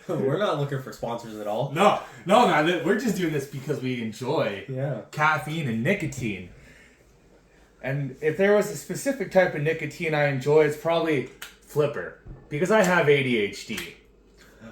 We're not looking for sponsors at all. No, man. We're just doing this because we enjoy caffeine and nicotine. And if there was a specific type of nicotine I enjoy, it's probably Flipper. Because I have ADHD.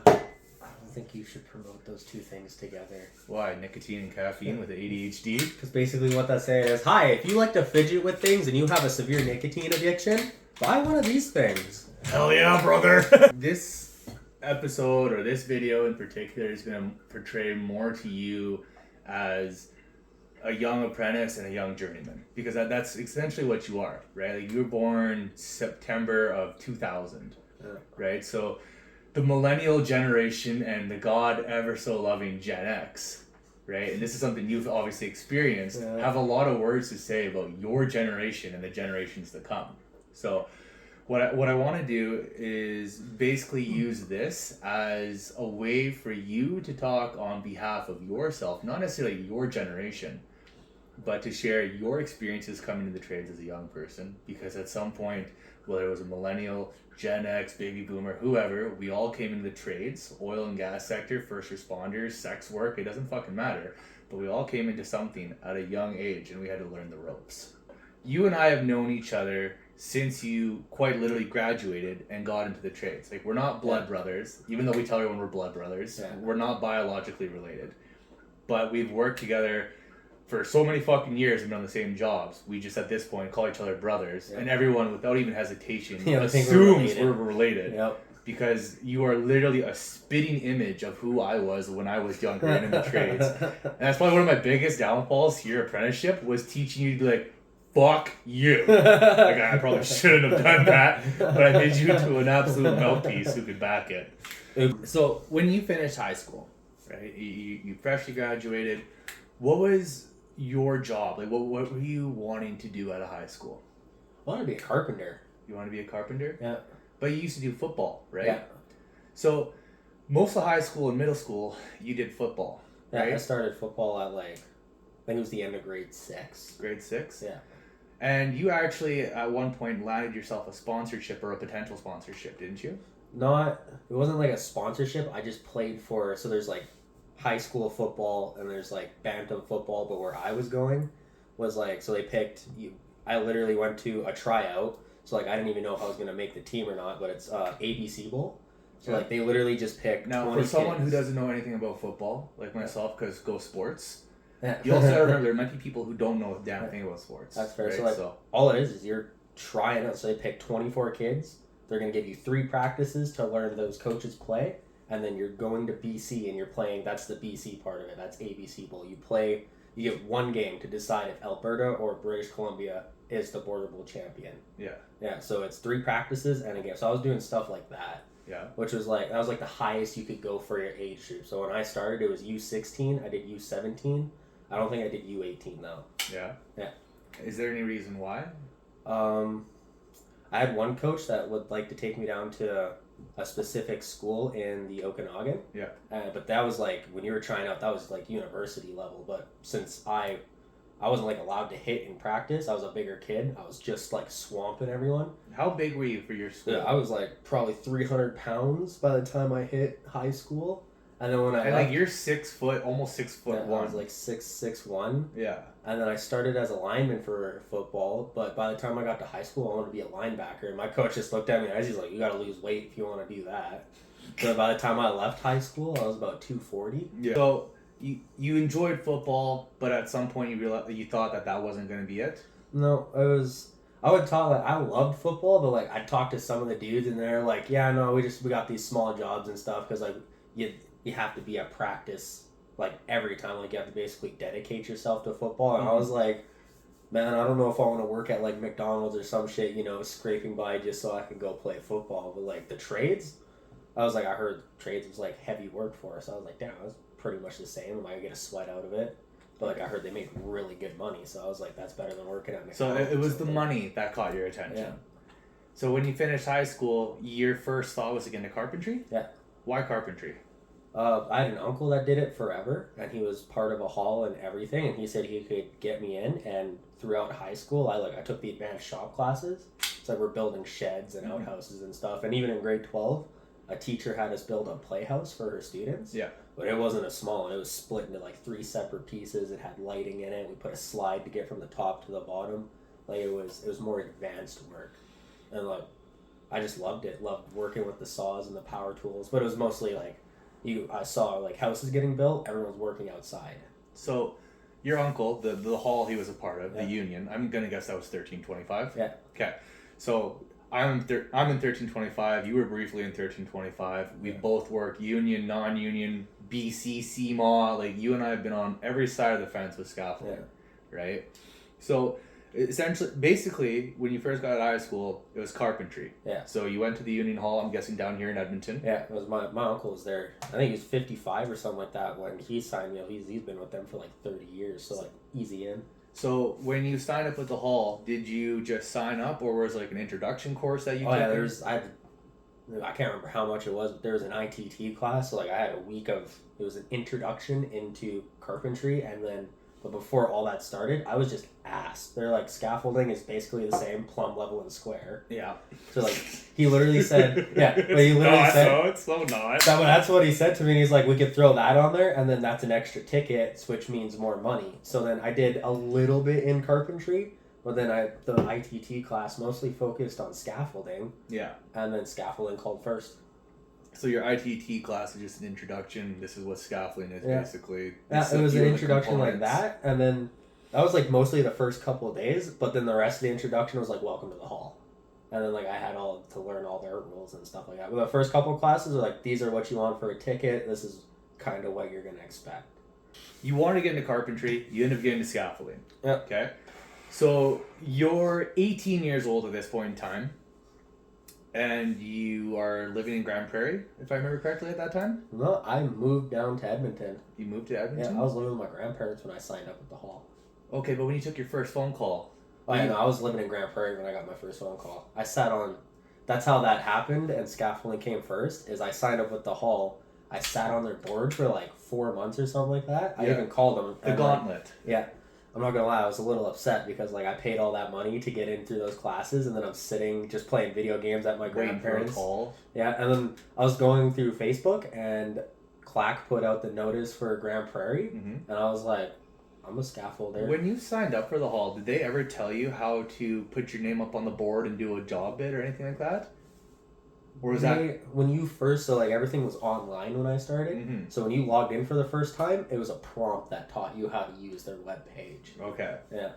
I don't think you should promote those two things together. Why? Nicotine and caffeine with ADHD? Because basically what that's saying is, hi, if you like to fidget with things and you have a severe nicotine addiction, buy one of these things. Hell yeah, brother! This episode, or this video in particular, is going to portray more to you as a young apprentice and a young journeyman. Because that's essentially what you are, right? Like, you were born September of 2000, right? So the millennial generation and the God ever so loving Gen X, right? And this is something you've obviously experienced, have a lot of words to say about your generation and the generations to come. So what I want to do is basically use this as a way for you to talk on behalf of yourself, not necessarily your generation, but to share your experiences coming to the trades as a young person. Because at some point, whether it was a millennial, Gen X, baby boomer, whoever, we all came into the trades, oil and gas sector, first responders, sex work, it doesn't fucking matter. But we all came into something at a young age and we had to learn the ropes. You and I have known each other since you quite literally graduated and got into the trades. Like, we're not blood brothers, even though we tell everyone we're blood brothers. We're not biologically related. But we've worked together for so many fucking years and done the same jobs. We just at this point call each other brothers, and everyone without even hesitation assumes we're related. Because you are literally a spitting image of who I was when I was younger and in the trades. And that's probably one of my biggest downfalls here, apprenticeship, was teaching you to be like, fuck you. Like, I probably shouldn't have done that, but I made you into an absolute mouthpiece who could back it. So when you finished high school, right, you freshly graduated, what was your job? Like, what were you wanting to do out of high school? I want to be a carpenter. You want to be a carpenter? Yeah. But you used to do football, right? Yeah. So most of high school and middle school, you did football, right? Yeah, I started football at I think it was the end of grade 6. Grade 6? Yeah. And you actually, at one point, landed yourself a sponsorship or a potential sponsorship, didn't you? It wasn't like a sponsorship. I just played for, so there's high school football and there's bantam football, but where I was going was so they picked you. I literally went to a tryout, so I didn't even know if I was going to make the team or not, but it's ABC Bowl. So they literally just picked now 20 for someone kids. who doesn't know anything about football, like myself, because go sports. You also gotta remember there might be people who don't know a damn thing about sports. That's fair. Right? So all it is you're trying out. So they pick 24 kids. They're going to give you 3 practices to learn those coaches play, and then you're going to BC and you're playing. That's the BC part of it. That's ABC Bowl. You get one game to decide if Alberta or British Columbia is the Border Bowl champion. Yeah. So it's 3 practices and a game. So I was doing stuff like that. Yeah. Which was that was the highest you could go for your age group. So when I started, it was U16. I did U17. I don't think I did U18 though. Yeah. Yeah. Is there any reason why? I had one coach that would like to take me down to a specific school in the Okanagan. Yeah. But that was when you were trying out, that was university level. But since I wasn't allowed to hit in practice, I was a bigger kid. I was just swamping everyone. How big were you for your school? Yeah, I was probably 300 pounds by the time I hit high school. And then when I left, you're 6 foot, almost 6 foot I one. was 6'1". Yeah. And then I started as a lineman for football, but by the time I got to high school, I wanted to be a linebacker. And my coach just looked at me and he's like, "You got to lose weight if you want to do that." So by the time I left high school, I was about 240. Yeah. So you enjoyed football, but at some point you thought that wasn't going to be it. No, I would talk I loved football, but I'd talk to some of the dudes and they're like, "Yeah, no, we got these small jobs and stuff because you have to be at practice every time. You have to basically dedicate yourself to football." And I was like, man, I don't know if I want to work at McDonald's or some shit, scraping by just so I could go play football. But the trades, I was I heard trades was heavy workforce. I was like, damn, that's pretty much the same. Am I gonna get a sweat out of it? But I heard they make really good money, so I was like, that's better than working at McDonald's. So it was the money that caught your attention. Yeah. So when you finished high school, your first thought was to get into carpentry? Yeah. Why carpentry? I had an uncle that did it forever, and he was part of a hall and everything, and he said he could get me in. And throughout high school, I took the advanced shop classes. So we're building sheds and outhouses and stuff. And even in grade 12, a teacher had us build a playhouse for her students. Yeah. But it wasn't a small one. It was split into like 3 separate pieces. It had lighting in it. We put a slide to get from the top to the bottom. Like it was more advanced work, and like I just loved it. Loved working with the saws and the power tools. But it was mostly like I saw like houses getting built. Everyone's working outside. So, your uncle, the hall he was a part of, Yeah. the union. I'm gonna guess that was 1325. Yeah. Okay. So I'm in 1325. You were briefly in 1325. We Yeah. both work union, non-union, BC, CMA. Like you and I have been on every side of the fence with scaffolding, right? So essentially, basically, when you first got out of high school, it was carpentry. Yeah. So you went to the union hall. I'm guessing down here in Edmonton. Yeah, it was my uncle was there. I think he was 55 or something like that when he signed me up. He's been with them for like 30 years, so like easy in. So when you signed up with the hall, did you just sign up, or was it like an introduction course that you took? Yeah, I can't remember how much it was, but there was an ITT class. So like I had a week of it was an introduction into carpentry, and then but before all that started, I was just ass. They're like scaffolding is basically the same plumb, level, and square. Yeah. So like he literally said, yeah, but he literally not, said, no, it's so not. that's what he said to me. He's like, we could throw that on there, and then that's an extra ticket, which means more money. So then I did a little bit in carpentry, but then the ITT class mostly focused on scaffolding. Yeah. And then scaffolding called first. So your ITT class is just an introduction. This is what scaffolding is, basically. Yeah, it was an introduction like that, and then that was like mostly the first couple of days, but then the rest of the introduction was like welcome to the hall. And then like I had all to learn all their rules and stuff like that. But the first couple of classes are like, these are what you want for a ticket. This is kind of what you're gonna expect. You want to get into carpentry, you end up getting into scaffolding. Yeah. Okay. So you're 18 years old at this point in time, and you are living in Grand Prairie, if I remember correctly at that time? No, I moved down to Edmonton. You moved to Edmonton? Yeah, I was living with my grandparents when I signed up at the hall. Okay, but when you took your first phone call? Oh, yeah, no, I was living in Grand Prairie when I got my first phone call. That's how that happened, and scaffolding came first, is I signed up with the hall. I sat on their board for like 4 months or something like that. I even called them. The gauntlet. Yeah. I'm not gonna lie, I was a little upset because like I paid all that money to get in through those classes, and then I'm sitting just playing video games at my grandparents'. Call. Yeah, and then I was going through Facebook, and Clack put out the notice for Grand Prairie, and I was like, I'm a scaffolder. When you signed up for the hall, did they ever tell you how to put your name up on the board and do a job bid or anything like that? Or was when you first, so like everything was online when I started. So when you logged in for the first time, it was a prompt that taught you how to use their web page. Okay. Yeah.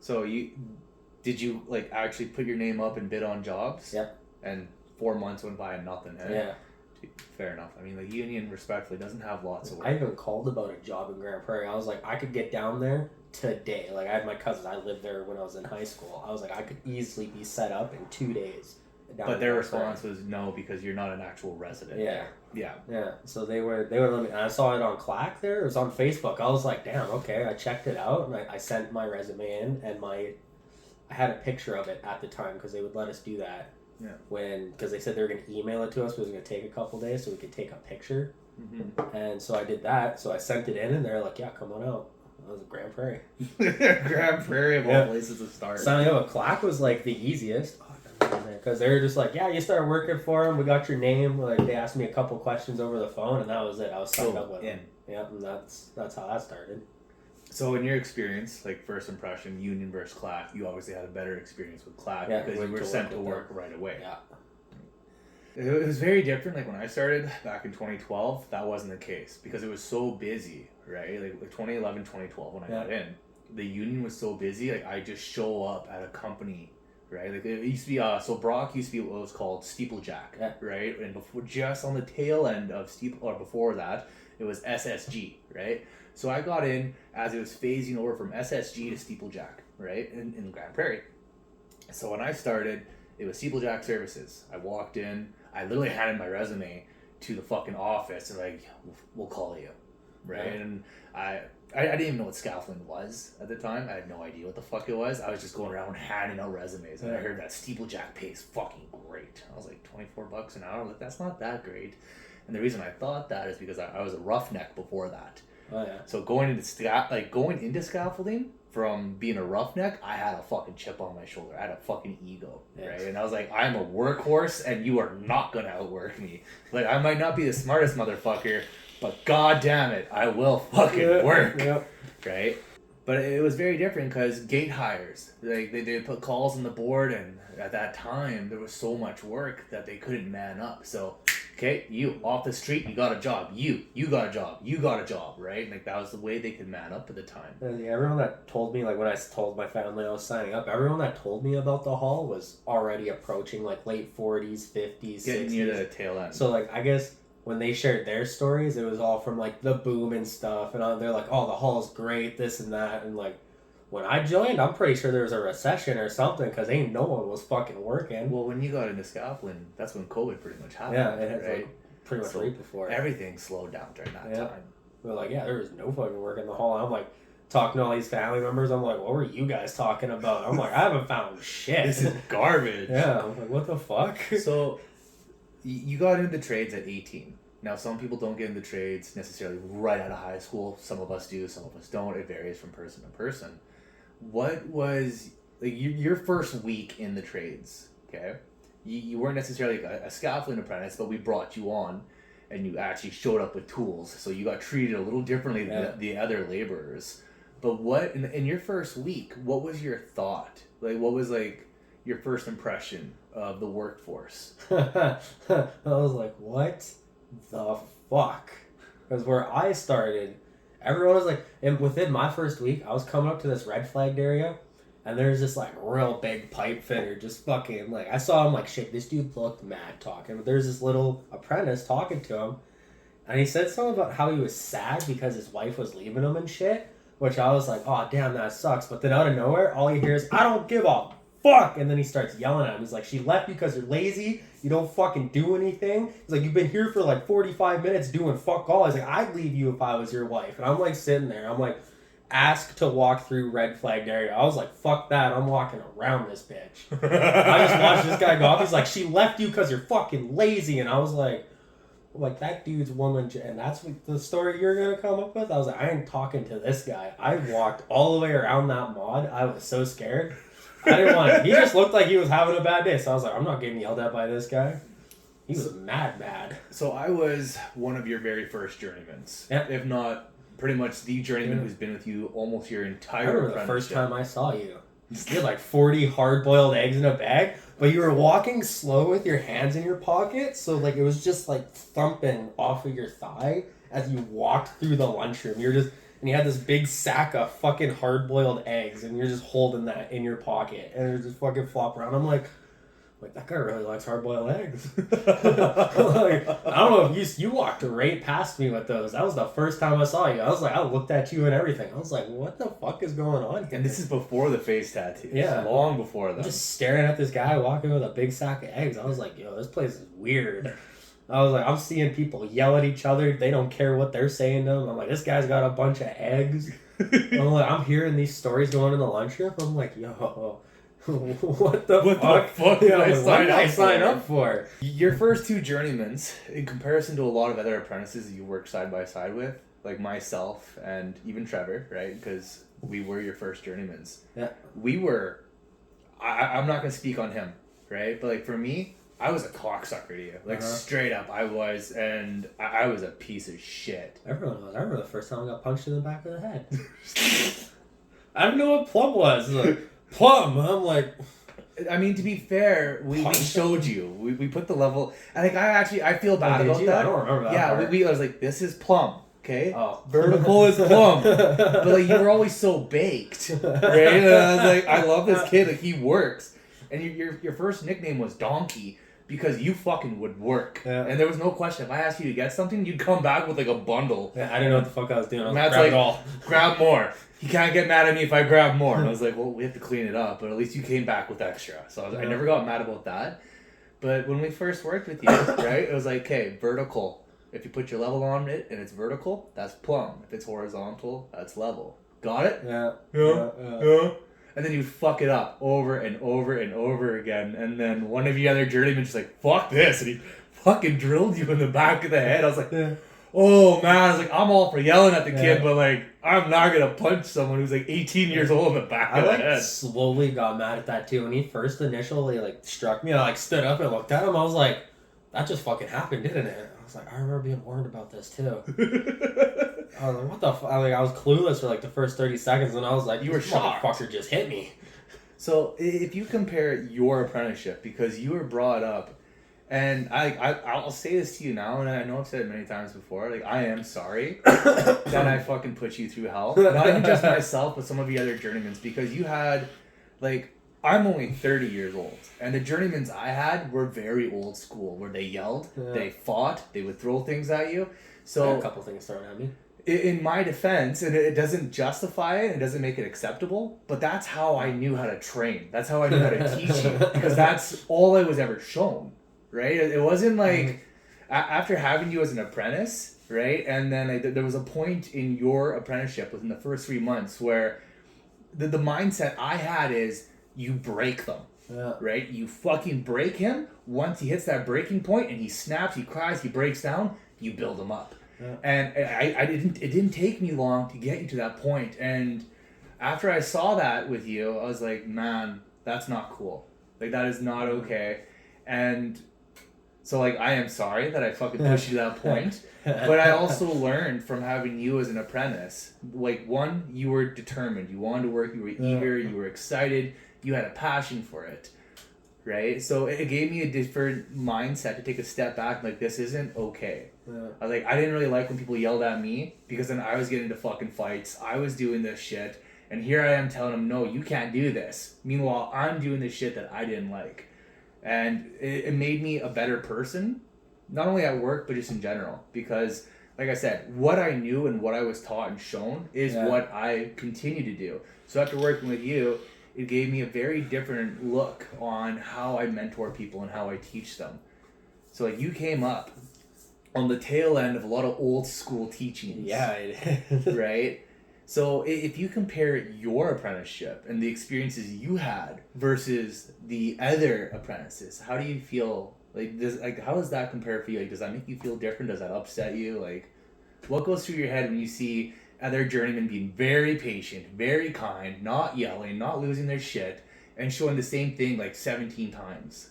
So did you like actually put your name up and bid on jobs? Yep. And 4 months went by and nothing. Hey? Yeah. Fair enough. I mean, the union respectfully doesn't have lots of work. I even called about a job in Grand Prairie. I was like, I could get down there today. Like I had my cousins. I lived there when I was in high school. I was like, I could easily be set up in 2 days. But their response was no, because you're not an actual resident. Yeah. Yeah. Yeah. So they were limited. And I saw it on Clack there. It was on Facebook. I was like, damn, okay. I checked it out, and I sent my resume in, and I had a picture of it at the time because they would let us do that. Yeah. Because they said they were going to email it to us, but it was going to take a couple days so we could take a picture. And so I did that. So I sent it in, and they're like, yeah, come on out. That was Grand Prairie. Grand Prairie of all places to start. Signing up with Clack was like the easiest. Because they were just like, yeah, you started working for them. We got your name. Like they asked me a couple questions over the phone, and that was it. I was signed up with them. Yeah, and that's how that started. So in your experience, like first impression, union versus Clack, you obviously had a better experience with Clack because you were sent to work right away. Yeah. It was very different. Like when I started back in 2012, that wasn't the case because it was so busy, right? Like 2011, 2012 when I got in, the union was so busy. Like I just show up at a company. Right, like it used to be. So Brock used to be what was called Steeplejack, right? And before, just on the tail end of or before that, it was SSG, right? So I got in as it was phasing over from SSG to Steeplejack, right, in Grand Prairie. So when I started, it was Steeplejack Services. I walked in, I literally handed my resume to the fucking office, and like, we'll call you, right? And I didn't even know what scaffolding was at the time. I had no idea what the fuck it was. I was just going around handing out resumes, and I heard that Steeplejack pays fucking great. I was like, $24 an hour. Like, that's not that great. And the reason I thought that is because I was a roughneck before that. Oh yeah. So going into scaffolding, from being a roughneck, I had a fucking chip on my shoulder. I had a fucking ego, right? And I was like, I'm a workhorse, and you are not gonna outwork me. Like, I might not be the smartest motherfucker, but god damn it, I will fucking work, right? But it was very different because gate hires, like they put calls on the board, and at that time there was so much work that they couldn't man up. So, okay, you off the street, you got a job. You got a job. You got a job, right? Like that was the way they could man up at the time. Yeah, everyone that told me, like when I told my family I was signing up, everyone that told me about the hall was already approaching like late 40s, 50s, Getting 60s. near the tail end. So like I guess when they shared their stories, it was all from like the boom and stuff, and they're like, "Oh, the hall's great, this and that," and like when I joined, I'm pretty sure there was a recession or something because ain't no one was fucking working. Well, when you got into scaffolding, that's when COVID pretty much happened. Yeah, it had right? like pretty much right before. Everything slowed down during that time. We're like, yeah, there was no fucking work in the hall. And I'm like talking to all these family members. I'm like, what were you guys talking about? I'm like, I haven't found shit. This is garbage. Yeah, I'm like, what the fuck? So you got into trades at 18. Now, some people don't get into trades necessarily right out of high school. Some of us do, some of us don't. It varies from person to person. What was like your first week in the trades? Okay, you weren't necessarily a scaffolding apprentice, but we brought you on, and you actually showed up with tools, so you got treated a little differently than the other laborers. But what in your first week? What was your thought? Like, what was like your first impression of the workforce? I was like, what the fuck? Because where I started, everyone was like, and within my first week, I was coming up to this red flagged area, and there's this like real big pipe fitter just fucking like, I saw him like, shit, this dude looked mad talking, but there's this little apprentice talking to him, and he said something about how he was sad because his wife was leaving him and shit, which I was like, oh damn, that sucks. But then out of nowhere, all you hear is, I don't give a fuck, and then he starts yelling at him. He's like, she left you because you're lazy, you don't fucking do anything. He's like, you've been here for like 45 minutes doing fuck all. He's like, I'd leave you if I was your wife. And I'm like sitting there, I'm like, asked to walk through red flagged area. I was like, fuck that, I'm walking around this bitch. I just watched this guy go off. He's like, she left you because you're fucking lazy. And I was like, that dude's woman, and that's what the story you're gonna come up with? I was like, I ain't talking to this guy. I walked all the way around that mod. I was so scared. I didn't want to. He just looked like he was having a bad day, so I was like, I'm not getting yelled at by this guy. He was mad. So I was one of your very first journeymans, if not pretty much the journeyman who's been with you almost your entire. I remember the first time I saw you. You had like 40 hard-boiled eggs in a bag, but you were walking slow with your hands in your pockets, so like it was just like thumping off of your thigh as you walked through the lunchroom. And you had this big sack of fucking hard-boiled eggs, and you're just holding that in your pocket, and you're just fucking flop around. I'm like, that guy really likes hard-boiled eggs. Like, I don't know if you walked right past me with those. That was the first time I saw you. I was like, I looked at you and everything. I was like, what the fuck is going on here? And this is before the face tattoos. Yeah. Long before that. Just staring at this guy walking with a big sack of eggs. I was like, yo, this place is weird. I was like, I'm seeing people yell at each other. They don't care what they're saying to them. I'm like, this guy's got a bunch of eggs. I'm hearing these stories going in the lunchroom. I'm like, yo, what the fuck did I sign up for? Your first two journeymans, in comparison to a lot of other apprentices that you work side by side with, like myself and even Trevor, right? Because we were your first journeymans. Yeah. We were, I'm not going to speak on him, right? But like for me, I was a cocksucker to you. Like straight up, I was. And I was a piece of shit. Everyone was. I remember the first time I got punched in the back of the head. I didn't know what plum was. Like, plum. I'm like, I mean, to be fair, we showed you. We put the level. I think I feel bad about that. I don't remember that. Yeah, part. I was like, this is plum. Okay. Oh. Vertical is plum. But like you were always so baked, right? And I was like, I love this kid. Like he works. And your first nickname was Donkey because you fucking would work. Yeah. And there was no question. If I asked you to get something, you'd come back with like a bundle. Yeah, I didn't know what the fuck I was doing. I was Matt's grab like, it all. Grab more. He can't get mad at me if I grab more. And I was like, well, we have to clean it up. But at least you came back with extra. So I never got mad about that. But when we first worked with you, right, it was like, okay, vertical. If you put your level on it and it's vertical, that's plumb. If it's horizontal, that's level. Got it? Yeah. and then you'd fuck it up over and over and over again, and then one of the other journeymen just like, fuck this, and he fucking drilled you in the back of the head. I was like, oh man, I was like, I'm all for yelling at the kid, but like, I'm not gonna punch someone who's like 18 years old in the back of the head. Slowly got mad at that too. When he first initially like struck me, I like stood up and looked at him. I was like, that just fucking happened, didn't it? I was like, I remember being warned about this too. I was like, what the fuck? I was clueless for like the first 30 seconds, and I was like, you were shocked. Motherfucker just hit me. So if you compare your apprenticeship, because you were brought up, and I'll say this to you now, and I know I've said it many times before, like, I am sorry that I fucking put you through hell. Not even just myself, but some of the other journeymans, because you had, like, I'm only 30 years old, and the journeymans I had were very old school, where they yelled, they fought, they would throw things at you. So I had a couple things thrown at me. In my defense, and it doesn't justify it, it doesn't make it acceptable, but that's how I knew how to train. That's how I knew how to teach you, because that's all I was ever shown, right? It wasn't like, after having you as an apprentice, right? And then there was a point in your apprenticeship within the first 3 months where the mindset I had is, you break them, right? You fucking break him. Once he hits that breaking point and he snaps, he cries, he breaks down, you build him up. And it didn't take me long to get you to that point. And after I saw that with you, I was like, man, that's not cool. Like, that is not okay. And so, like, I am sorry that I fucking pushed you to that point. But I also learned from having you as an apprentice, like, one, you were determined. You wanted to work. You were eager. You were excited. You had a passion for it, right? So it gave me a different mindset to take a step back. Like, this isn't okay. I was like, I didn't really like when people yelled at me, because then I was getting into fucking fights. I was doing this shit. And here I am telling them, no, you can't do this. Meanwhile, I'm doing this shit that I didn't like. And it made me a better person, not only at work, but just in general. Because, like I said, what I knew and what I was taught and shown is what I continue to do. So after working with you, it gave me a very different look on how I mentor people and how I teach them. So, like, you came up on the tail end of a lot of old school teachings. Yeah, it is. Right? So if you compare your apprenticeship and the experiences you had versus the other apprentices, how do you feel? How does that compare for you? Like, does that make you feel different? Does that upset you? Like, what goes through your head when you see other journeymen being very patient, very kind, not yelling, not losing their shit, and showing the same thing like 17 times?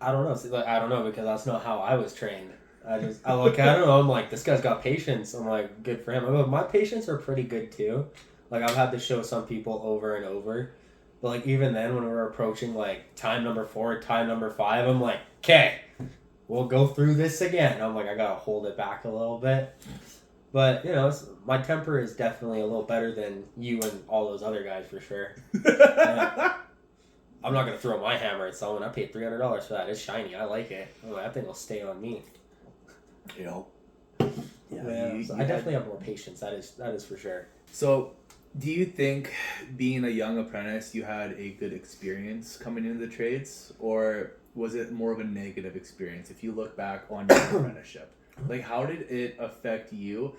I don't know. See, like, I don't know, because that's not how I was trained. I look at him, I'm like, this guy's got patience. I'm like, good for him. I mean, my patience are pretty good too. Like, I've had to show some people over and over. But like, even then, when we're approaching like time number 4, time number 5, I'm like, okay, we'll go through this again. I'm like, I gotta hold it back a little bit. But, you know, my temper is definitely a little better than you and all those other guys for sure. I'm not gonna throw my hammer at someone. I paid $300 for that. It's shiny. I like it. I'm like, that thing will stay on me. You know, so I definitely have more patience. That is for sure. So, do you think being a young apprentice, you had a good experience coming into the trades, or was it more of a negative experience? If you look back on your apprenticeship, like, how did it affect you,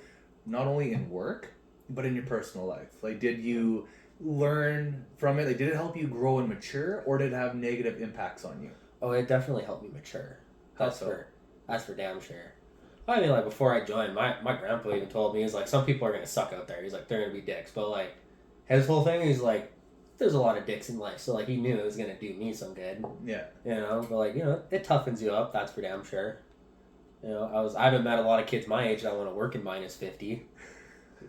not only in work but in your personal life? Like, did you learn from it? Like, did it help you grow and mature, or did it have negative impacts on you? Oh, it definitely helped me mature. That's for damn sure. I mean, like, before I joined, my grandpa even told me, he's like, some people are going to suck out there. He's like, they're going to be dicks. But, like, his whole thing, he's like, there's a lot of dicks in life. So, like, he knew it was going to do me some good. Yeah. You know? But, like, you know, it toughens you up. That's for damn sure. You know, I haven't met a lot of kids my age that want to work in -50.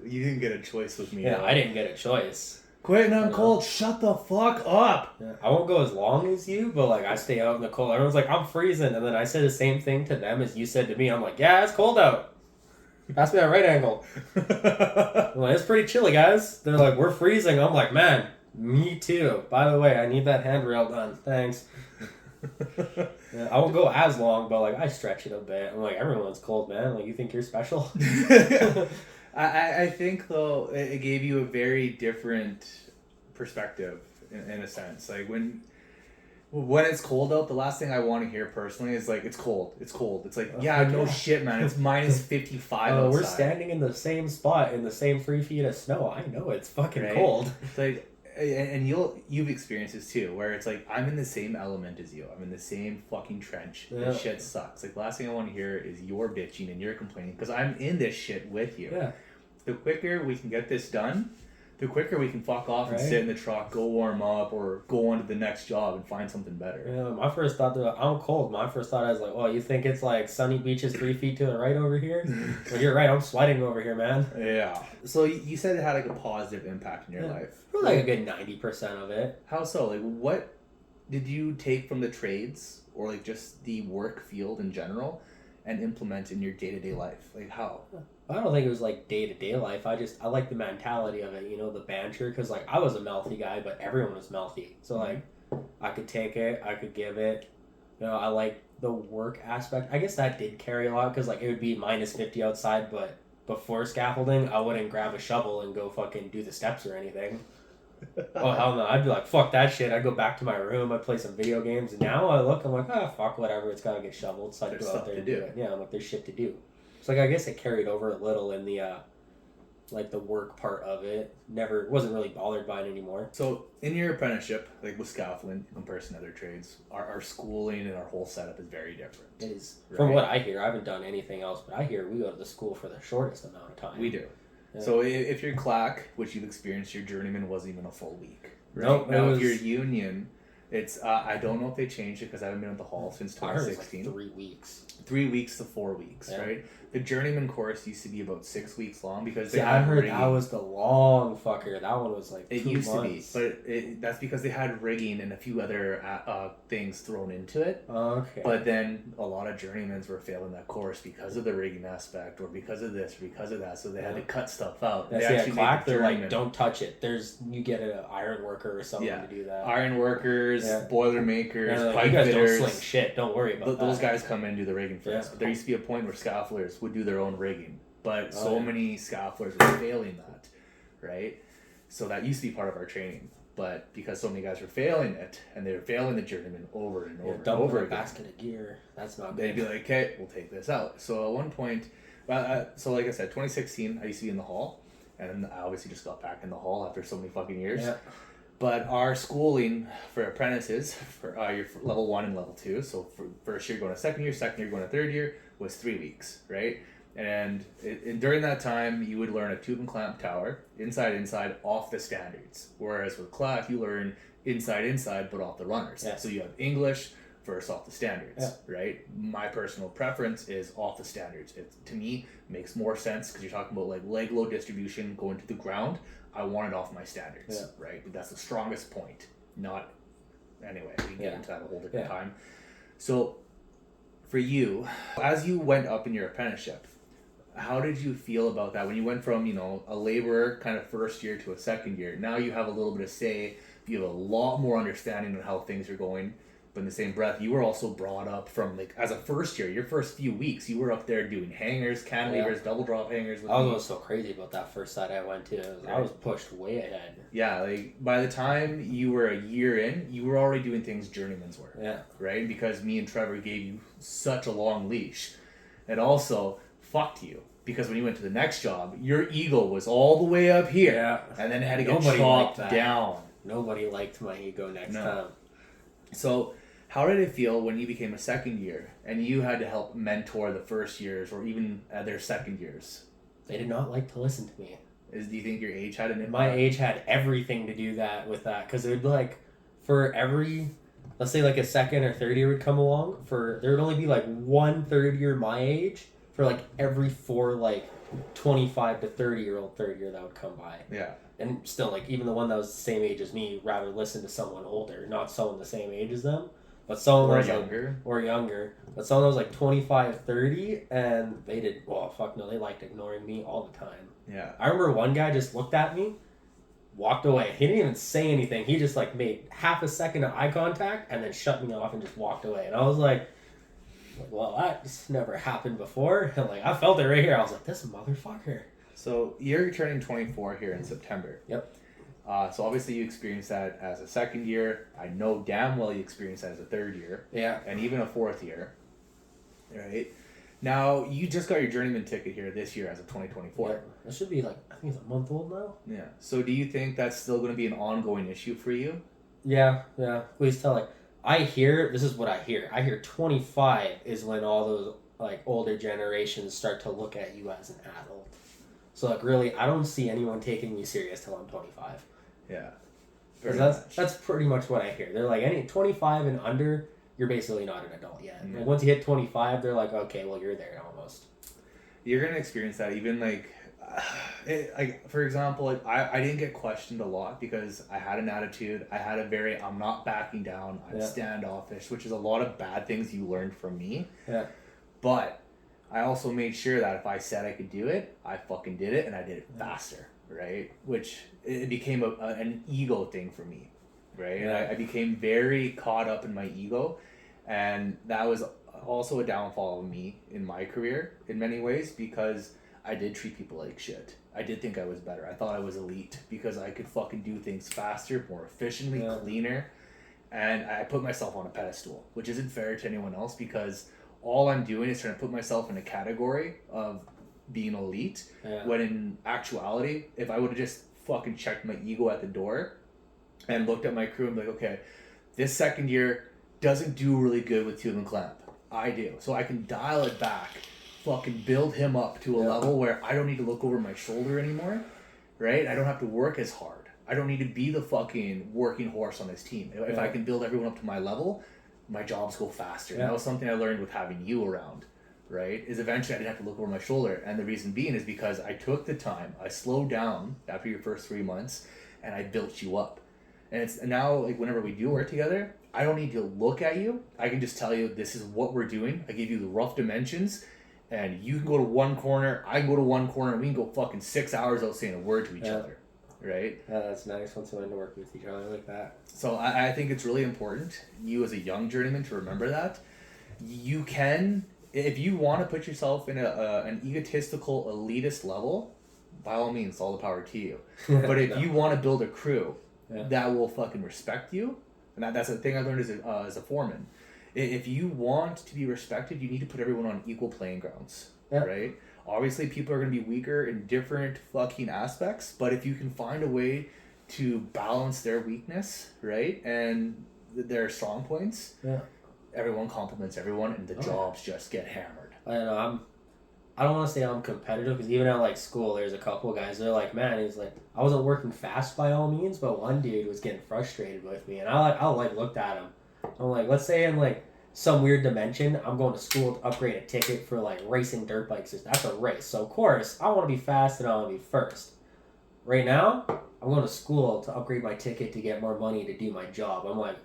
You didn't get a choice with me. Yeah, though. I didn't get a choice. Quit, I'm cold. Shut the fuck up. Yeah. I won't go as long as you, but like, I stay out in the cold. Everyone's like, I'm freezing. And then I say the same thing to them as you said to me. I'm like, yeah, it's cold out. Pass me that right angle. I'm like, it's pretty chilly, guys. They're like, we're freezing. I'm like, man, me too. By the way, I need that handrail done. Thanks. Yeah, I won't go as long, but like, I stretch it a bit. I'm like, everyone's cold, man. Like, you think you're special? I think, though, it gave you a very different perspective, in a sense. Like, when it's cold out, the last thing I want to hear personally is like, it's cold. It's cold. It's like, yeah, no shit, man. It's -55 outside. We're standing in the same spot in the same 3 feet of snow. I know it's fucking cold. It's like, and you've experienced this too, where it's like I'm in the same element as you. I'm in the same fucking trench. Yeah. This shit sucks. Like the last thing I want to hear is you're bitching and you're complaining because I'm in this shit with you. Yeah. The quicker we can get this done, the quicker we can fuck off and Right. sit in the truck, go warm up, or go on to the next job and find something better. Yeah, my first thought, I'm cold. My first thought, I was like, oh, you think it's like sunny beaches 3 feet to the right over here? Well, you're right. I'm sweating over here, man. Yeah. So you said it had like a positive impact in your life. Probably like a good 90% of it. How so? Like, what did you take from the trades or like just the work field in general and implement in your day-to-day life? Like, how? I don't think it was like day-to-day life. I like the mentality of it, the banter. Because like I was a mouthy guy, but everyone was mouthy. So like I could take it, I could give it. I like the work aspect. I guess that did carry a lot because like it would be minus 50 outside, but before scaffolding, I wouldn't grab a shovel and go fucking do the steps or anything. Oh hell no! I'd be like, fuck that shit. I'd go back to my room. I'd play some video games. And now I look, I'm like, fuck whatever. It's gotta get shoveled. So I'd There's go out stuff there to and do. do it. Yeah, I'm like, there's shit to do. So like I guess it carried over a little in the like the work part of it. Wasn't really bothered by it anymore. So in your apprenticeship, like with scaffolding in comparison to other trades, our schooling and our whole setup is very different. It is. Right? From what I hear, I haven't done anything else, but I hear we go to the school for the shortest amount of time. We do. Yeah. So if you're clack, which you've experienced, your journeyman wasn't even a full week. Right? Nope, now, it if you're was- union, it's I don't know if they changed it because I haven't been at the hall since I heard it was 2016. like 3 weeks. 3 weeks to 4 weeks, Yeah. right? The journeyman course used to be about 6 weeks long because See, they I had heard rigging. that was the long fucker. That one was like It 2 used months. to be, but that's because they had rigging and a few other things thrown into it. Okay. But then a lot of journeymans were failing that course because of the rigging aspect or because of this or because of that. So they had to cut stuff out. That's They at actually clack. made the They're like, journeyman- don't touch it. You get an iron worker or someone Yeah. to do that. iron workers, Yeah. boiler makers, And they're like, pipe you guys fitters. don't sling shit. Don't worry about Those that. guys come in and do the rigging for us. Yeah. But there used to be a point where scaffolders would do their own rigging. But Oh, so yeah. many scaffolders were failing that, right? So that used to be part of our training. But because so many guys were failing it, and they were failing the journeyman over and over and Double over a again, basket of gear. That's not they'd good. be like, okay, we'll take this out. So at one point, so like I said, 2016, I used to be in the hall. And I obviously just got back in the hall after so many fucking years. Yeah. But our schooling for apprentices, for your level 1 and level 2, so for first year going to second year going to third year, was 3 weeks, right? And during that time, you would learn a tube and clamp tower, inside, off the standards. Whereas with clack, you learn inside, but off the runners. Yeah. So you have English versus off the standards, Yeah. right? My personal preference is off the standards. It, to me, makes more sense because you're talking about like leg load distribution going to the ground. I want it off my standards, Yeah. right? But that's the strongest point. Not, anyway, we can get Yeah. into that a whole different Yeah. time. So for you, as you went up in your apprenticeship, how did you feel about that when you went from a laborer kind of first year to a second year? Now you have a little bit of say, you have a lot more understanding of how things are going, but in the same breath you were also brought up from like as a first year, your first few weeks you were up there doing hangers, cantilevers, double drop hangers with I was me. what's so crazy about that first side I went to. I was pushed way ahead. Yeah, like by the time you were a year in, you were already doing things journeyman's work. Yeah. Right? Because me and Trevor gave you such a long leash. And also fucked you. Because when you went to the next job, your ego was all the way up here. Yeah. And then it had to get Nobody chopped liked that. down. Nobody liked my ego next No. time. So how did it feel when you became a second year and you had to help mentor the first years or even their second years? They did not like to listen to me. Do you think your age had an impact? My age had everything to do with that because it would be like for every, let's say like a second or third year would come along, there would only be like one third year my age for like every 4 like 25 to 30-year-old third year that would come by. Yeah. And still, like, even the one that was the same age as me, rather listen to someone older, not someone the same age as them, but someone that was younger. or younger, but someone that was like 25, 30, and they did, they liked ignoring me all the time. Yeah. I remember one guy just looked at me, walked away. He didn't even say anything. He just, like, made half a second of eye contact and then shut me off and just walked away. And I was like, well, that's never happened before. And, like, I felt it right here. I was like, this motherfucker. So you're turning 24 here in September. Yep. So obviously you experienced that as a second year. I know damn well you experienced that as a third year. Yeah. And even a fourth year. Right? Now, you just got your journeyman ticket here this year as of 2024. Yeah, that should be like, I think it's a month old now. Yeah. So do you think that's still going to be an ongoing issue for you? Yeah. Please tell, like, this is what I hear. I hear 25 is when all those, like, older generations start to look at you as an adult. So, like, really, I don't see anyone taking me serious till I'm 25. Yeah. Because that's pretty much what I hear. They're like, any 25 and under, you're basically not an adult yet. Yeah. Like, once you hit 25, they're like, okay, well, you're there almost. You're going to experience that even like for example, like I didn't get questioned a lot because I had an attitude. I had I'm not backing down. I'm standoffish, which is a lot of bad things you learned from me. Yeah. But I also made sure that if I said I could do it, I fucking did it, and I did it faster, right? Which it became an ego thing for me, right? Yeah. And I became very caught up in my ego, and that was also a downfall of me in my career in many ways because I did treat people like shit. I did think I was better. I thought I was elite because I could fucking do things faster, more efficiently, cleaner, and I put myself on a pedestal, which isn't fair to anyone else because all I'm doing is trying to put myself in a category of being elite, when in actuality, if I would have just fucking checked my ego at the door and looked at my crew and be like, okay, this second year doesn't do really good with tube and clamp. I do. So I can dial it back, fucking build him up to a level where I don't need to look over my shoulder anymore, right? I don't have to work as hard. I don't need to be the fucking working horse on this team. If I can build everyone up to my level, my jobs go faster. And that was something I learned with having you around, right? Is eventually I didn't have to look over my shoulder. And the reason being is because I took the time, I slowed down after your first 3 months, and I built you up. And it's now, like, whenever we do work together, I don't need to look at you. I can just tell you this is what we're doing. I give you the rough dimensions, and you can go to one corner, I can go to one corner, and we can go fucking 6 hours without saying a word to each other, right? Yeah, that's nice once we learn to work with each other like that. So I think it's really important, you as a young journeyman, to remember that. You can, if you want to put yourself in an egotistical, elitist level, by all means, all the power to you. But if you want to build a crew that will fucking respect you, and that's the thing I learned as a foreman. If you want to be respected, you need to put everyone on equal playing grounds, right? Obviously, people are going to be weaker in different fucking aspects, but if you can find a way to balance their weakness, right, and their strong points, everyone compliments everyone, and the jobs just get hammered. I know, I don't want to say I'm competitive because even at like school, there's a couple of guys. They're like, man, he's like, I wasn't working fast by all means, but one dude was getting frustrated with me, and I looked at him. I'm like, let's say in like some weird dimension, I'm going to school to upgrade a ticket for like racing dirt bikes. That's a race, so of course I want to be fast and I want to be first. Right now, I'm going to school to upgrade my ticket to get more money to do my job. I'm like,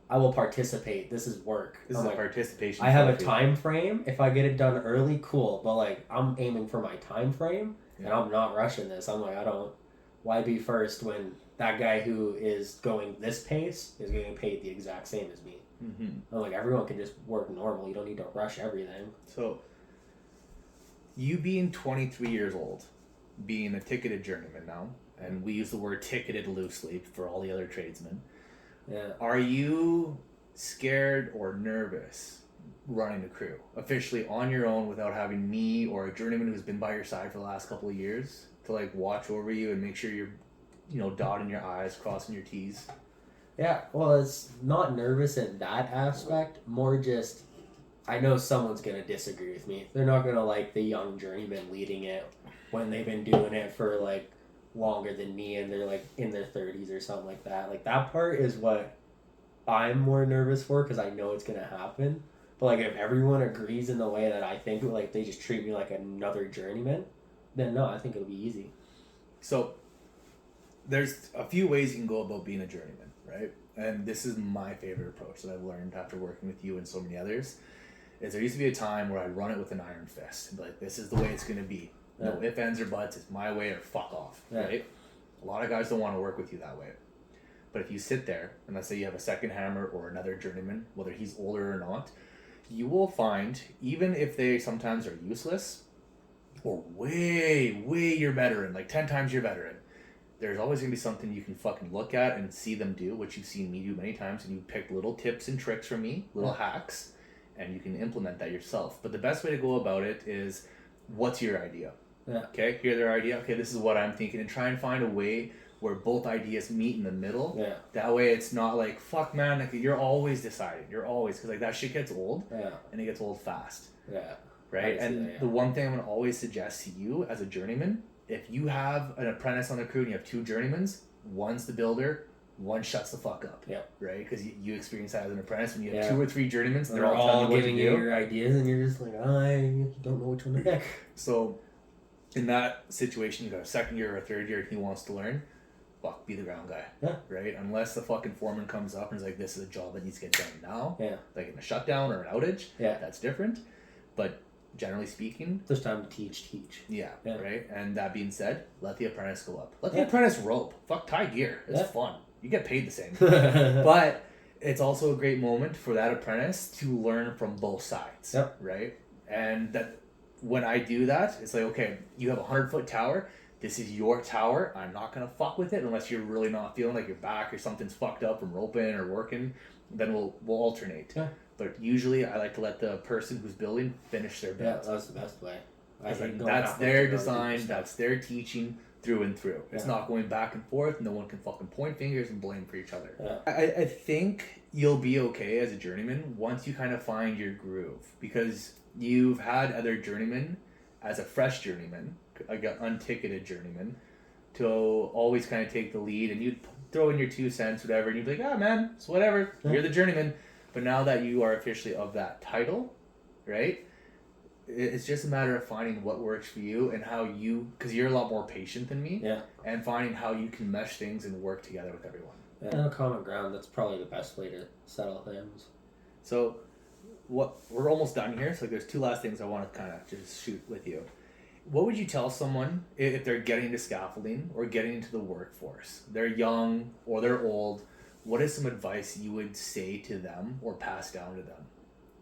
I will participate. This is work. This is a participation. I have a time frame. If I get it done early, cool. But like, I'm aiming for my time frame, and I'm not rushing this. I'm like, why be first when that guy who is going this pace is getting paid the exact same as me? I'm like, everyone can just work normal. You don't need to rush everything. So, you being 23 years old, being a ticketed journeyman now, and we use the word ticketed loosely for all the other tradesmen. Are you scared or nervous running a crew officially on your own without having me or a journeyman who's been by your side for the last couple of years to like watch over you and make sure you're, dotting your I's, crossing your T's? Yeah, well, it's not nervous in that aspect. More just, I know someone's gonna disagree with me. They're not gonna like the young journeyman leading it when they've been doing it for like longer than me and they're like in their 30s or something like that. Like that part is what I'm more nervous for because I know it's gonna happen. But like if everyone agrees in the way that I think, like they just treat me like another journeyman, then no, I think it'll be easy. So there's a few ways you can go about being a journeyman, right? And this is my favorite approach that I've learned after working with you and so many others. Is there used to be a time where I'd run it with an iron fist and be like, this is the way it's gonna be. No ifs, ands, or buts. It's my way or fuck off, right? A lot of guys don't want to work with you that way. But if you sit there, and let's say you have a second hammer or another journeyman, whether he's older or not, you will find, even if they sometimes are useless, or way you're better in, like 10 times you're better in, there's always going to be something you can fucking look at and see them do, which you've seen me do many times, and you pick little tips and tricks from me, little hacks, and you can implement that yourself. But the best way to go about it is, what's your idea? Yeah. Okay, hear their idea. Okay, this is what I'm thinking, and try and find a way where both ideas meet in the middle. Yeah. That way, it's not like, fuck, man, like, you're always deciding. You're always, because like that shit gets old. Yeah. And it gets old fast. Yeah. Right. And the one thing I'm gonna always suggest to you as a journeyman, if you have an apprentice on the crew and you have 2 journeymans, one's the builder, one shuts the fuck up. Yeah. Right? Because you experience that as an apprentice when you have Yeah. 2 or 3 journeymans, they're all giving you your ideas, and you're just like, I don't know which one to pick. So, in that situation, you got a second year or a third year, and he wants to learn. Fuck, be the ground guy. Yeah. Right? Unless the fucking foreman comes up and is like, this is a job that needs to get done now. Yeah. Like in a shutdown or an outage. Yeah. That's different. But generally speaking, there's time to teach. Yeah, yeah, right. And that being said, let the apprentice go up. Let the apprentice rope. Fuck, tie gear. It's fun. You get paid the same. But it's also a great moment for that apprentice to learn from both sides. Yep. Right. And that when I do that, it's like, okay, you have a 100-foot tower. This is your tower. I'm not gonna fuck with it unless you're really not feeling like your back or something's fucked up from roping or working. Then we'll alternate. Yeah. But usually, I like to let the person who's building finish their build. Yeah, that's the best way. That's their design. That's their teaching through and through. It's not going back and forth. No one can fucking point fingers and blame for each other. Yeah. I think you'll be okay as a journeyman once you kind of find your groove, because you've had other journeymen as a fresh journeyman, like an unticketed journeyman, to always kind of take the lead, and you'd throw in your 2 cents, whatever, and you'd be like, oh man, it's whatever. Yeah. You're the journeyman. But now that you are officially of that title, right? It's just a matter of finding what works for you and how you, because you're a lot more patient than me, and finding how you can mesh things and work together with everyone. Yeah, common ground. That's probably the best way to settle things. So, we're almost done here. So there's 2 last things I want to kind of just shoot with you. What would you tell someone if they're getting into scaffolding or getting into the workforce? They're young or they're old. What is some advice you would say to them or pass down to them?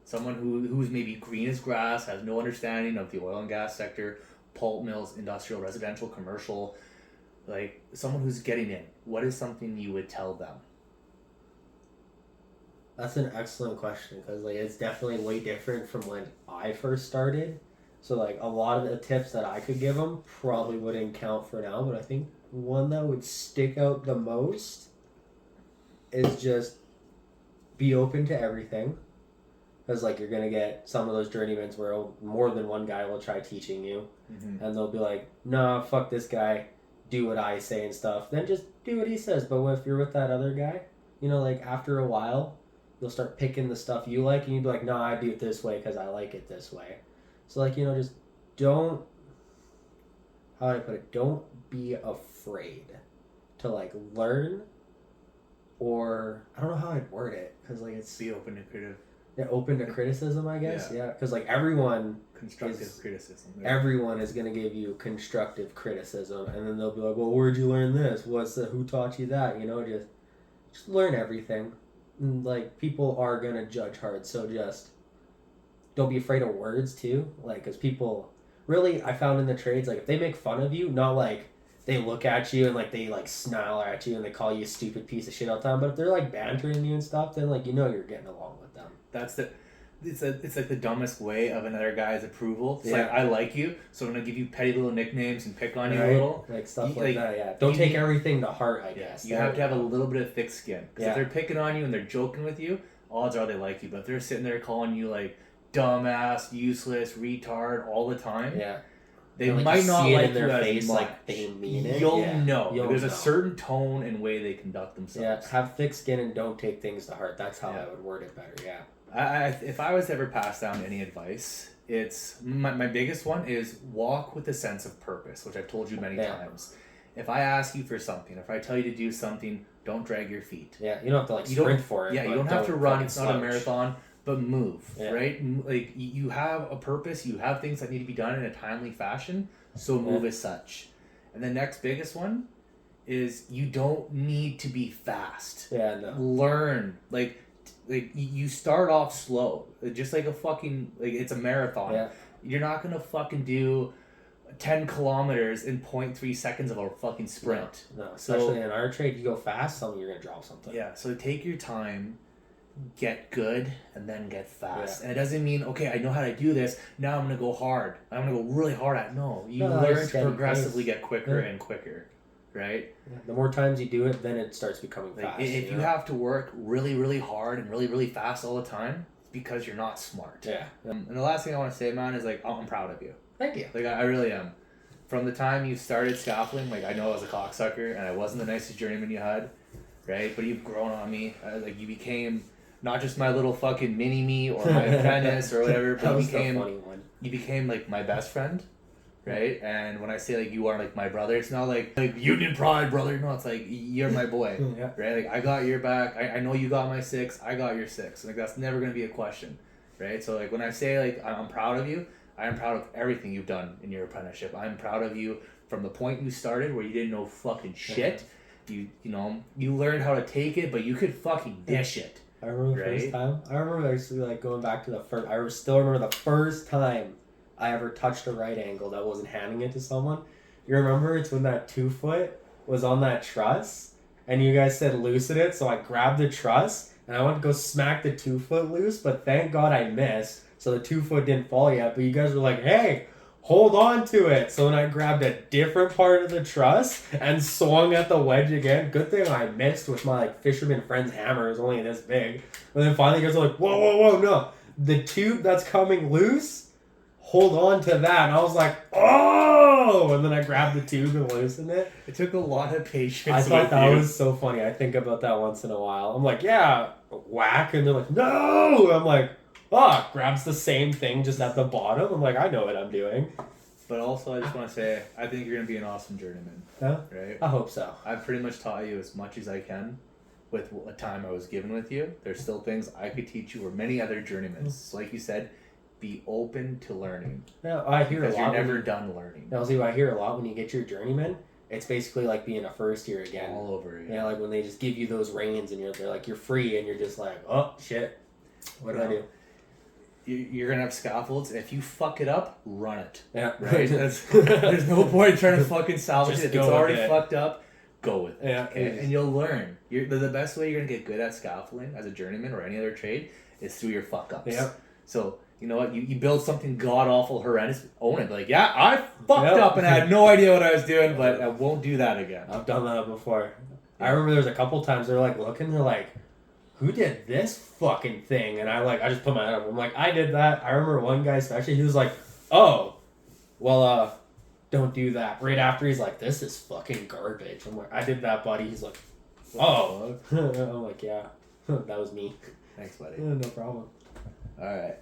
Someone who's maybe green as grass, has no understanding of the oil and gas sector, pulp mills, industrial, residential, commercial, like someone who's getting in. What is something you would tell them? That's an excellent question, because like it's definitely way different from when I first started. So like a lot of the tips that I could give them probably wouldn't count for now, but I think one that would stick out the most is just be open to everything, because like you're gonna get some of those journeymans where more than one guy will try teaching you, and they'll be like, nah, fuck this guy, do what I say and stuff. Then just do what he says. But if you're with that other guy, like after a while you'll start picking the stuff you like, and you'd be like, nah, I do it this way because I like it this way. So like, just don't, how do I put it, don't be afraid to like learn. Or I don't know how I'd word it, because like it's be open to creative. Yeah, open to criticism, I guess. Yeah, because like everyone criticism. Yeah. Everyone is gonna give you constructive criticism, and then they'll be like, "Well, where'd you learn this? Who taught you that?" Just learn everything. And, like, people are gonna judge hard, so just don't be afraid of words too. Like, because people really, I found in the trades, like if they make fun of you, not like they look at you and like they like snarl at you and they call you a stupid piece of shit all the time, but if they're like bantering you and stuff, then like you're getting along with them. It's like the dumbest way of another guy's approval. It's like, I like you, so I'm gonna give you petty little nicknames and pick on you a little, like stuff like that. Yeah, don't take everything to heart, I guess. You have to have a little bit of thick skin, because if they're picking on you and they're joking with you, odds are they like you. But if they're sitting there calling you like dumbass, useless, retard all the time, they might not like you as much. Like they mean it. You'll know. There's a certain tone and way they conduct themselves. Yeah, have thick skin and don't take things to heart. That's how I would word it better. Yeah. If I was to ever pass down any advice, it's my biggest one is walk with a sense of purpose, which I've told you many times. If I ask you for something, if I tell you to do something, don't drag your feet. Yeah, you don't have to like sprint for it. Yeah, you don't have to run. It's not a marathon. But move, right? Like you have a purpose, you have things that need to be done in a timely fashion, so move as such. And the next biggest one is you don't need to be fast. Yeah, no. Learn, like you start off slow, just like it's a marathon. Yeah. You're not gonna fucking do 10 kilometers in 0.3 seconds of a fucking sprint. No, especially in our trade, you go fast, you're gonna drop something. Yeah, so take your time. get good and then get fast. Yeah. And it doesn't mean, okay, I know how to do this, now I'm going to go hard. I'm going to go really hard at it. No, you No, learn it's to progressively pace. get quicker Yeah. and quicker, right? Yeah. The more times you do it, then it starts becoming Like, fast. if you have to work really, really hard and really, really fast all the time, it's because you're not smart. Yeah. And the last thing I want to say, man, is like, I'm proud of you. Thank you. Like, I really am. From the time you started scaffolding, like, I know I was a cocksucker and I wasn't the nicest journeyman you had, right? But you've grown on me. Like, you became not just my little fucking mini me or my apprentice or whatever, That but was the funny one. you became like my best friend, right? And when I say like you are like my brother, it's not like union pride, brother. No, it's like you're my boy, Yeah. right? Like I got your back. I know you got my 6. I got your 6. Like that's never gonna be a question, right? So like when I say like I'm proud of you, I am proud of everything you've done in your apprenticeship. I'm proud of you from the point you started where you didn't know fucking shit. You know you learned how to take it, but you could fucking dish it. I remember the Right? first time. I remember actually like going back to the first. Still remember the first time I ever touched a right angle that wasn't handing it to someone. You remember? It's when that 2-foot was on that truss, and you guys said loosen it. So I grabbed the truss and I went to go smack the 2-foot loose, but thank God I missed. So the 2-foot didn't fall yet. But you guys were like, "Hey, hold on to it." So then I grabbed a different part of the truss and swung at the wedge again. Good thing I missed with my like fisherman friend's hammer. It was only this big. And then finally you guys are like, whoa, whoa, whoa, no. The tube that's coming loose, hold on to that. And I was like, oh! And then I grabbed the tube and loosened it. It took a lot of patience. I thought with that you. was so funny. I think about that once in a while. I'm like, yeah, whack. And they're like, no! I'm like, grabs the same thing just at the bottom. I'm like, I know what I'm doing. But also, I just want to say, I think you're going to be an awesome journeyman, Yeah, right? I hope so. I've pretty much taught you as much as I can with a time I was given with you. There's still things I could teach you or many other journeymans. So like you said, be open to learning. Yeah, I hear Because a lot. you're never done learning. Now, see, I hear a lot when you get your journeyman. It's basically like being a first year again. All over again. Yeah, like when they just give you those reins and they're like you're free and you're just like, oh shit, what did I do? You're going to have scaffolds. If you fuck it up, run it. Yeah, Right? There's no point trying to fucking salvage Just it. If it's go with already it. fucked up, go with it. Yeah, Okay? And you'll learn. The best way you're going to get good at scaffolding as a journeyman or any other trade is through your fuck ups. Yeah. So, you know what? You build something god awful, horrendous, own it. Be like, yeah, I fucked Yep. up and I had no idea what I was doing, but I won't do that again. I've done that before. I remember there's a couple times they're like looking, they're like, who did this fucking thing? And I just put my hand up. I'm like, I did that. I remember one guy especially, he was like, oh, well, don't do that. Right after he's like, this is fucking garbage. I'm like, I did that, buddy. He's like, oh. I'm like, yeah, that was me. Thanks, buddy. No problem. All right.